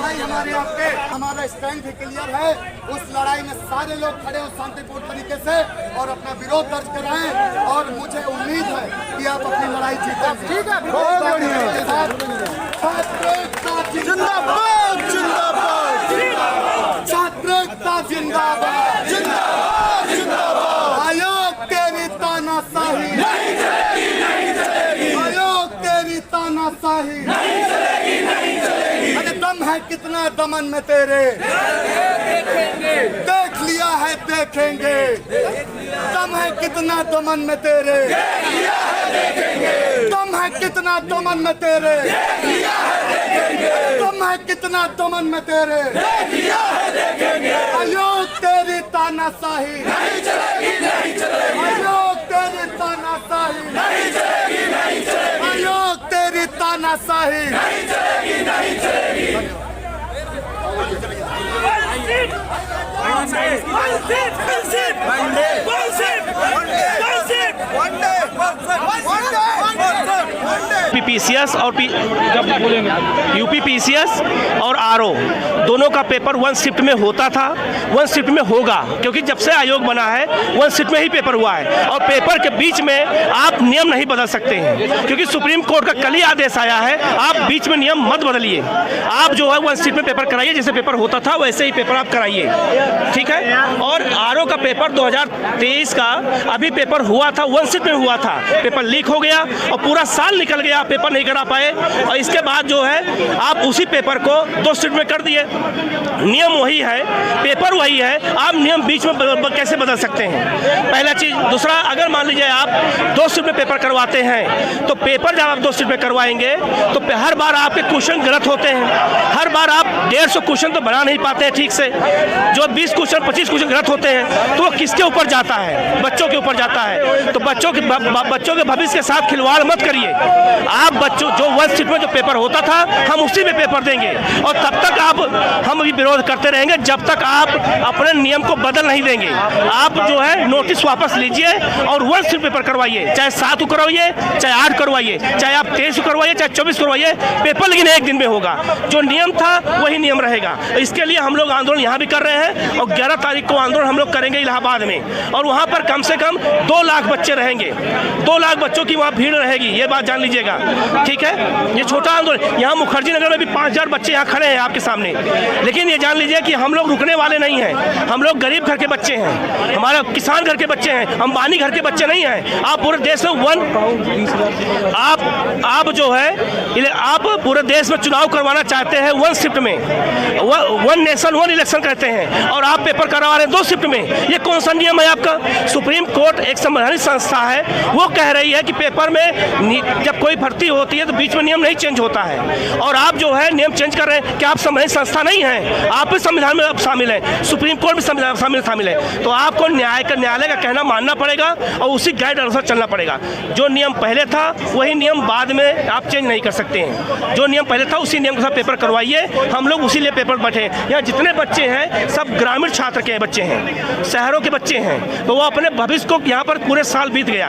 लड़ाई हमारे आपके, हमारा स्टैंड क्लियर है। उस लड़ाई में सारे लोग खड़े हो शांतिपूर्ण तरीके से और अपना विरोध दर्ज कराएं और मुझे उम्मीद है कि आप अपनी लड़ाई जीतेंगे। ठीक है, बहुत बढ़िया। छात्र एकता जिंदाबाद, जिंदाबाद, छात्र एकता जिंदाबाद, जिंदाबाद, जिंदाबाद। आयोग तेरी तानाशाही नहीं चलेगी, नहीं चलेगी। आयोग तेरी तानाशाही नहीं चलेगी, नहीं चलेगी। अरे दम है कितना दमन में तेरे, देख लिया है देखेंगे। दम है कितना दमन में तेरे, दम है कितना दमन में तेरे, दम है कितना दमन में तेरे। आयोग तेरी तानाशाही नहीं चलेगी, नहीं चलेगी। आयोग तेरी तानाशाही नहीं चलेगी, नहीं चलेगी। आयोग तेरी तानाशाही नहीं चलेगी, नहीं चलेगी। पीसीएस और यूपी पीसीएस और आरओ दोनों का पेपर वन शिफ्ट में होता था, वन शिफ्ट में होगा, क्योंकि जब से आयोग बना है वन शिफ्ट में ही पेपर हुआ है। और पेपर के बीच में आप नियम नहीं बदल सकते हैं, क्योंकि सुप्रीम कोर्ट का कल ही आदेश आया है। आप बीच में नियम मत बदलिए, आप जो है वन शिफ्ट में पेपर कराइए, जैसे पेपर होता था वैसे ही पेपर आप कराइए, ठीक है। और आरओ का पेपर 2023 का अभी पेपर हुआ था, वन शिफ्ट में हुआ था, पेपर लीक हो गया और पूरा साल निकल गया, आप पेपर नहीं करा पाए। और इसके बाद जो है आप उसी पेपर को 2 शिफ्ट में कर दिए। नियम वही है, पेपर वही है, आप नियम बीच में कैसे बदल सकते हैं, पहला चीज। दूसरा, अगर मान लीजिए आप 2 शिफ्ट में पेपर करवाते हैं तो पेपर जब आप 2 शिफ्ट में करवाएंगे तो हर बार आपके क्वेश्चन गलत होते हैं। हर बार आप 150 क्वेश्चन तो बना नहीं पाते हैं ठीक से, जो 20 क्वेश्चन 25 क्वेश्चन गलत होते हैं तो वो किसके ऊपर जाता है, बच्चों के ऊपर जाता है। तो बच्चों के भविष्य के साथ खिलवाड़ मत करिए। आप बच्चों जो वन शिफ्ट में जो पेपर होता था हम उसी में पेपर देंगे, और तब तक हम भी विरोध करते रहेंगे जब तक आप अपने नियम को बदल नहीं देंगे। आप जो है नोटिस वापस लीजिए और वन शिफ्ट पेपर करवाइए, चाहे 7 को करवाइए, चाहे 8 करवाइए, चाहे आप 23 को करवाइए, चाहे 24 करवाइए, पेपर लेकिन एक दिन में होगा। जो नियम था वही नियम रहेगा। इसके लिए हम लोग आंदोलन यहाँ भी कर रहे हैं और 11 तारीख को आंदोलन हम लोग करेंगे इलाहाबाद में, और वहाँ पर कम से कम 2 लाख बच्चे रहेंगे, 2 लाख बच्चों की वहाँ भीड़ रहेगी, ये बात जान लीजिएगा, ठीक है। ये छोटा आंदोलन, यहाँ मुखर्जी नगर में भी 5000 बच्चे यहाँ खड़े हैं आपके सामने, लेकिन ये जान लीजिए कि हम लोग रुकने वाले नहीं हैं। हम लोग गरीब घर के बच्चे हैं, हमारे किसान घर के बच्चे हैं, अंबानी घर के बच्चे नहीं हैं। आप पूरे देश में आप जो है आप पूरे देश में चुनाव करवाना चाहते हैं वन शिफ्ट में, वन नेशन वन इलेक्शन कहते हैं, और आप पेपर करवा रहे हैं 2 शिफ्ट में। ये कौन सा नियम है आपका? सुप्रीम कोर्ट एक संवैधानिक संस्था है, वो कह रही है कि पेपर में जब कोई भर्ती होती है तो बीच में नियम नहीं चेंज होता है, और आप जो है नियम चेंज कर रहे हैं। क्या आप संवैधानिक संस्था नहीं है? आप भी संविधान में शामिल है, सुप्रीम कोर्ट भी शामिल है, तो आपको न्यायालय का कहना मानना पड़ेगा और उसी गाइड अनुसार चलना पड़ेगा। जो नियम पहले था वही नियम बाद में आप चेंज नहीं कर सकते हैं। जो नियम पहले था उसी नियम के साथ पेपर करवाइए, हम लोग उसी लिए पेपर बैठे। यहाँ जितने बच्चे हैं सब ग्रामीण छात्र के बच्चे हैं, शहरों के बच्चे हैं, तो वो अपने भविष्य को यहाँ पर पूरे साल बीत गया।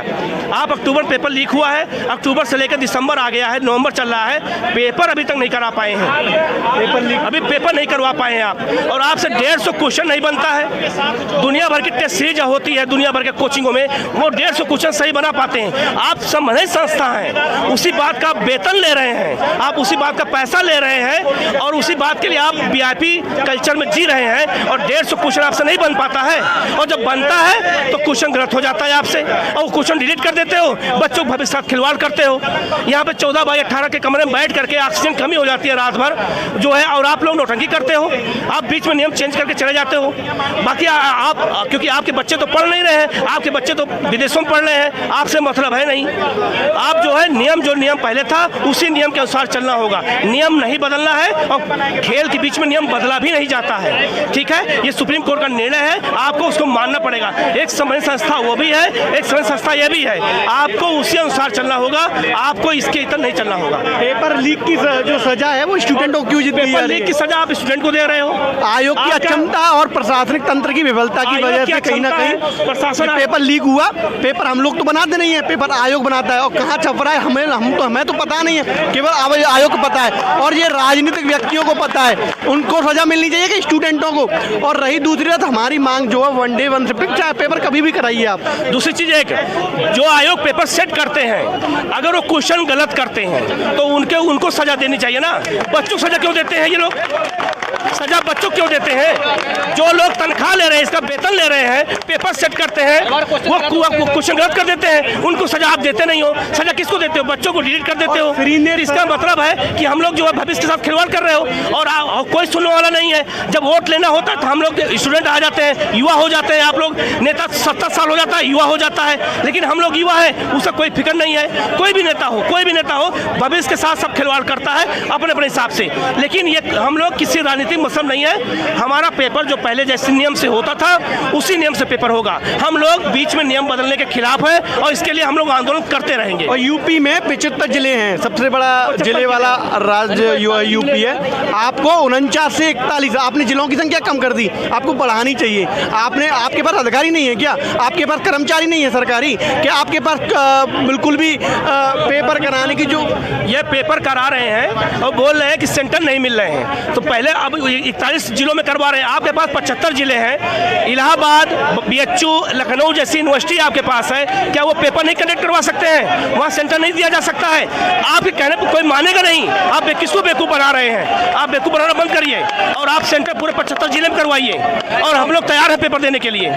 आप अक्टूबर पेपर लीक हुआ है, अक्टूबर से लेकर दिसंबर आ गया है, नवंबर चल रहा है, पेपर अभी तक नहीं करा पाए हैं, अभी पेपर नहीं करवा पाए हैं आप, और आपसे 150 क्वेश्चन नहीं बनता है। दुनिया भर की टेस्ट सीरीज होती है दुनिया भर के कोचिंगों में, वो 150 क्वेश्चन सही बना पाते हैं। आप संवैधानिक संस्था हैं, उसी बात का वेतन ले रहे हैं, आप उसी बात का पैसा ले रहे हैं, और उसी बात के लिए आप वीआईपी कल्चर में जी रहे हैं, और 150 क्वेश्चन आपसे नहीं बन पाता है, और जब बनता है तो क्वेश्चन गलत हो जाता है आपसे, और क्वेश्चन डिलीट कर देते हो, बच्चों के भविष्य साथ खिलवाड़ करते हो। यहाँ पे 14 बाई 18 के कमरे में बैठ करके ऑक्सीजन कमी हो जाती है रात भर जो है, और आप लोग नौटंकी करते हो, आप बीच में नियम चेंज करके चले जाते हो। बाकी आप क्योंकि आपके बच्चे तो पढ़ नहीं रहे हैं, आपके बच्चे तो विदेशों में पढ़ रहे हैं, आपसे मतलब है नहीं। आप जो है जो नियम पहले था उसी नियम के अनुसार चलना होगा, नियम नहीं बदलना है, और खेल के बीच में नियम बदला भी नहीं जाता है, ठीक है। ये सुप्रीम कोर्ट का निर्णय है, आपको उसको मानना पड़ेगा। एक संवैधानिक संस्था वो भी है, एक संवैधानिक संस्था ये भी है, आपको उसी अनुसार चलना होगा, आपको इसके इतर नहीं चलना होगा। पेपर लीक की जो सजा है वो स्टूडेंटों को क्यों पेपर लीक की सजा आप स्टूडेंट को दे रहे हो। आयोग की अक्षमता और प्रशासनिक तंत्र की विफलता की वजह से कहीं ना कहीं प्रशासन पेपर लीक हुआ। पेपर हम लोग तो बनाते नहीं है, पेपर आयोग बनाता है, और कहाँ छप रहा है हमें तो पता नहीं है, केवल आयोग को पता है। और ये राजनीतिक व्यक्तियों को पता है, उनको सजा मिलनी चाहिए कि स्टूडेंटों को। और रही दूसरी बात, हमारी मांग जो है 1 डे 1 शिफ्ट, चाहे पेपर कभी भी कराइए आप। दूसरी चीज एक, जो आयोग पेपर सेट करते हैं, अगर वो क्वेश्चन गलत करते हैं तो उनको सजा देनी चाहिए ना। बच्चों को सजा क्यों देते हैं ये लोग? सजा बच्चों क्यों देते हैं? जो लोग तनख्वाह ले रहे हैं, इसका वेतन ले रहे हैं, पेपर सेट करते हैं, वो क्वेश्चन गलत कर देते हैं, उनको सजा आप देते नहीं हो। सजा किसको देते हो? बच्चों को डिलीट कर देते हो। इसका मतलब है कि हम लोग जो है भविष्य के साथ खिलवाड़ कर रहे हो, और कोई सुनने वाला नहीं है। जब वोट लेना होता है तो हम लोग स्टूडेंट आ जाते हैं, युवा हो जाते हैं, आप लोग नेता 70 साल हो जाता है, युवा हो जाता है, लेकिन हम लोग युवा है, उसका कोई फिक्र नहीं है। कोई भी नेता हो भविष्य के साथ सब खिलवाड़ करता है अपने अपने हिसाब से। लेकिन ये हम लोग किसी राजनीतिक मसला नहीं है। हमारा पेपर जो पहले जैसे नियम से होता था उसी नियम से पेपर होगा। हम लोग बीच में नियम बदलने के खिलाफ है और इसके लिए हम लोग आंदोलन करते रहेंगे। और यूपी में 75 जिले हैं, सबसे बड़ा जिले वाला राज्य यूपी है। आपको 49 से 41, आपने जिलों की संख्या कम कर दी, आपको बढ़ानी चाहिए। आपके पास अधिकारी नहीं है क्या? आपके पास कर्मचारी नहीं है सरकारी क्या? आपके पास बिल्कुल भी पेपर कराने की, जो ये पेपर करा रहे हैं और बोल रहे हैं कि सेंटर नहीं मिल रहे हैं, तो पहले अब 41 जिलों में करवा रहे हैं। आपके पास 75 जिले हैं, इलाहाबाद, BHU, लखनऊ जैसी यूनिवर्सिटी आपके पास है, क्या वो पेपर नहीं कंडक्ट करवा सकते हैं? वहाँ सेंटर नहीं दिया जा सकता है? आपके कहने पर कोई मानेगा नहीं। आप किसको बेवकूफ़ बना रहे हैं? आप बेवकूफ़ बनाना बंद करिए और आप सेंटर पूरे 75 जिले में करवाइए, और हम लोग तैयार हैं पेपर देने के लिए।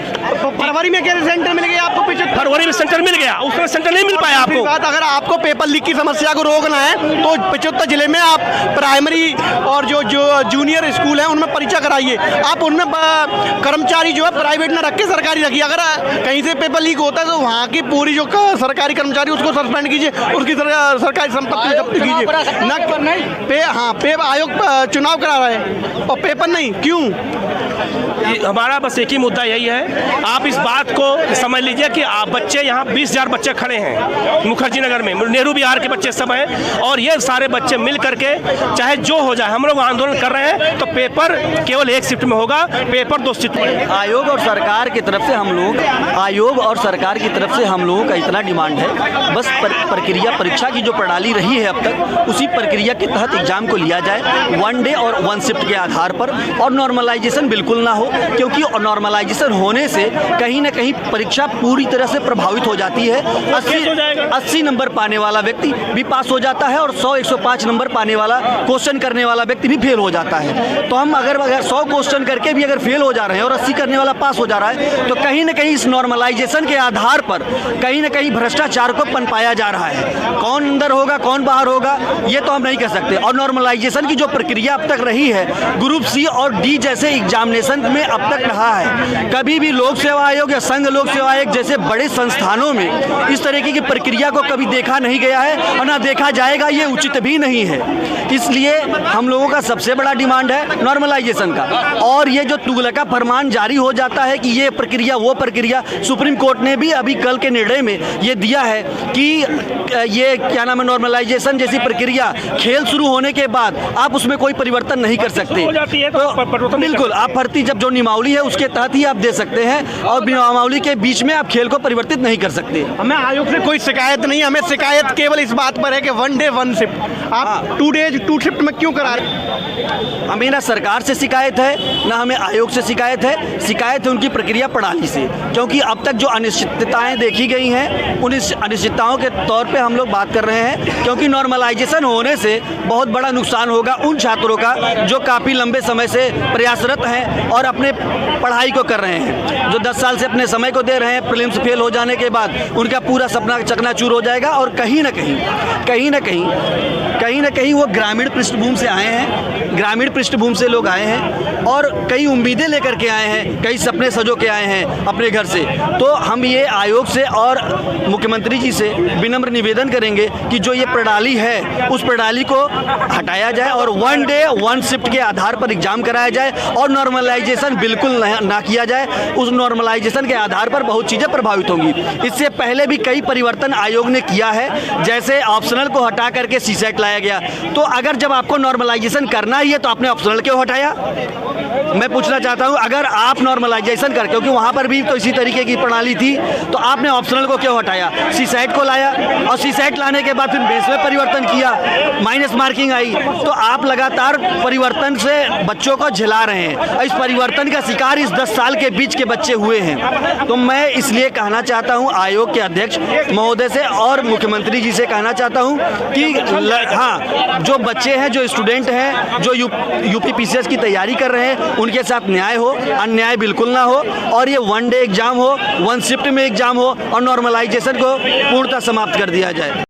फरवरी में कैसे सेंटर मिल गया आपको? फरवरी में सेंटर मिल गया, उसमें सेंटर नहीं मिल पाया आपको। अगर आपको पेपर लीक की समस्या को रोकना है तो 75 जिले में आप प्राइमरी और जो जूनियर स्कूल है उनमें परीक्षा कराइए। आप उनमें कर्मचारी जो है प्राइवेट ना रख के सरकारी रखिए। अगर कहीं से पेपर लीक होता है तो वहाँ की पूरी जो सरकारी कर्मचारी उसको सस्पेंड कीजिए, उसकी सरकारी संपत्ति जब्त कीजिए। आयोग चुनाव करा रहा है और पेपर नहीं, क्यों? हमारा बस एक ही मुद्दा यही है, आप इस बात को समझ लीजिए कि आप बच्चे यहाँ 20,000 बच्चे खड़े हैं मुखर्जी नगर में, नेहरू विहार के बच्चे सब हैं, और ये सारे बच्चे मिल करके चाहे जो हो जाए हम लोग आंदोलन कर रहे हैं। तो पेपर केवल 1 शिफ्ट में होगा, पेपर 2 शिफ्ट में। आयोग और सरकार की तरफ से हम लोगों का इतना डिमांड है, बस प्रक्रिया परीक्षा की जो प्रणाली रही है अब तक, उसी प्रक्रिया के तहत एग्जाम को लिया जाए 1 डे और 1 शिफ्ट के आधार पर, और नॉर्मलाइजेशन बिल्कुल ना हो, क्योंकि नॉर्मलाइजेशन होने से कहीं ना कहीं परीक्षा पूरी तरह से प्रभावित हो जाती है। 80 नंबर पाने वाला व्यक्ति भी पास हो जाता है और 100-105 नंबर पाने वाला क्वेश्चन करने वाला व्यक्ति भी फेल हो जाता है। तो हम अगर 100 क्वेश्चन करके भी अगर फेल हो जा रहे हैं और 80 करने वाला पास हो जा रहा है, तो कहीं ना कहीं इस नॉर्मलाइजेशन के आधार पर कहीं ना कहीं भ्रष्टाचार को पनपाया जा रहा है। कौन अंदर होगा कौन बाहर होगा ये तो हम नहीं कह सकते। और नॉर्मलाइजेशन की जो प्रक्रिया अब तक रही है, ग्रुप C और D जैसे एग्जामिनेशन में अब तक रहा है, कभी भी लोक सेवा आयोग या संघ लोक सेवा आयोग जैसे बड़े संस्थानों में इस तरीके की प्रक्रिया को कभी देखा नहीं गया है और ना देखा जाएगा, ये उचित भी नहीं है। इसलिए हम लोगों का सबसे बड़ा डिमांड है नॉर्मलाइजेशन का। और ये जो तुगलका फरमान जारी हो जाता है कि ये प्रक्रिया वो प्रक्रिया, सुप्रीम कोर्ट ने भी अभी कल के निर्णय में ये दिया है कि ये क्या नाम है, नॉर्मलाइजेशन जैसी प्रक्रिया खेल शुरू होने के बाद आप उसमें कोई परिवर्तन नहीं कर सकते। तो बिल्कुल आप भर्ती जब जो नियमावली है उसके तहत ही आप दे सकते हैं, और नियमावली के बीच में आप खेल को परिवर्तित नहीं कर सकते। हमें आयोग से कोई शिकायत नहीं है, हमें शिकायत केवल इस बात पर है कि 1 डे 1 शिफ्ट आप 2 डेज 2 शिफ्ट में क्यों करा रहे हैं? हमें ना सरकार से शिकायत है ना हमें आयोग से शिकायत है, शिकायत है उनकी प्रक्रिया प्रणाली से। क्योंकि अब तक जो अनिश्चितताएं देखी गई हैं उन अनिश्चितताओं के तौर पे हम लोग बात कर रहे हैं, क्योंकि नॉर्मलाइजेशन होने से बहुत बड़ा नुकसान होगा उन छात्रों का जो काफ़ी लंबे समय से प्रयासरत हैं और अपने पढ़ाई को कर रहे हैं, जो 10 साल से अपने समय को दे रहे हैं। प्रीलिम्स फेल हो जाने के बाद उनका पूरा सपना चकनाचूर हो जाएगा, और कहीं ना कहीं वो ग्रामीण पृष्ठभूमि से आए हैं, ग्रामीण पृष्ठभूमि से लोग आए हैं और कई उम्मीदें लेकर के आए हैं, कई सपने सजो के आए हैं अपने घर से। तो हम ये आयोग से और मुख्यमंत्री जी से विनम्र निवेदन करेंगे कि जो ये प्रणाली है उस प्रणाली को हटाया जाए और 1 डे 1 शिफ्ट के आधार पर एग्जाम कराया जाए, और नॉर्मलाइजेशन बिल्कुल ना किया जाए। उस नॉर्मलाइजेशन के आधार पर बहुत चीज़ें प्रभावित होंगी। इससे पहले भी कई परिवर्तन आयोग ने किया है, जैसे ऑप्शनल को हटा करके CSET लाया गया। तो अगर जब आपको नॉर्मलाइजेशन करना ही है तो आपने ऑप्शनल क्यों हटाया? मैं पूछना चाहता हूं, अगर आप नॉर्मलाइजेशन कर, क्योंकि वहां पर भी तो इसी तरीके की प्रणाली थी, तो आपने ऑप्शनल को क्यों हटाया? सीसैट को लाया और सीसैट लाने के बाद फिर बेस में परिवर्तन किया, माइनस मार्किंग आई। तो आप लगातार परिवर्तन से बच्चों को झिला रहे हैं। इस परिवर्तन का शिकार इस 10 साल के बीच के बच्चे हुए हैं। तो मैं इसलिए कहना चाहता हूं आयोग के अध्यक्ष महोदय से और मुख्यमंत्री जी से कहना चाहता हूं कि हाँ, जो बच्चे हैं, जो स्टूडेंट हैं, जो यूपी पीसीएस की तैयारी कर रहे हैं, उनके साथ न्याय हो, अन्याय बिल्कुल ना हो, और ये 1 डे एग्जाम हो, 1 शिफ्ट में एग्जाम हो और नॉर्मलाइजेशन को पूर्णतः समाप्त कर दिया जाए।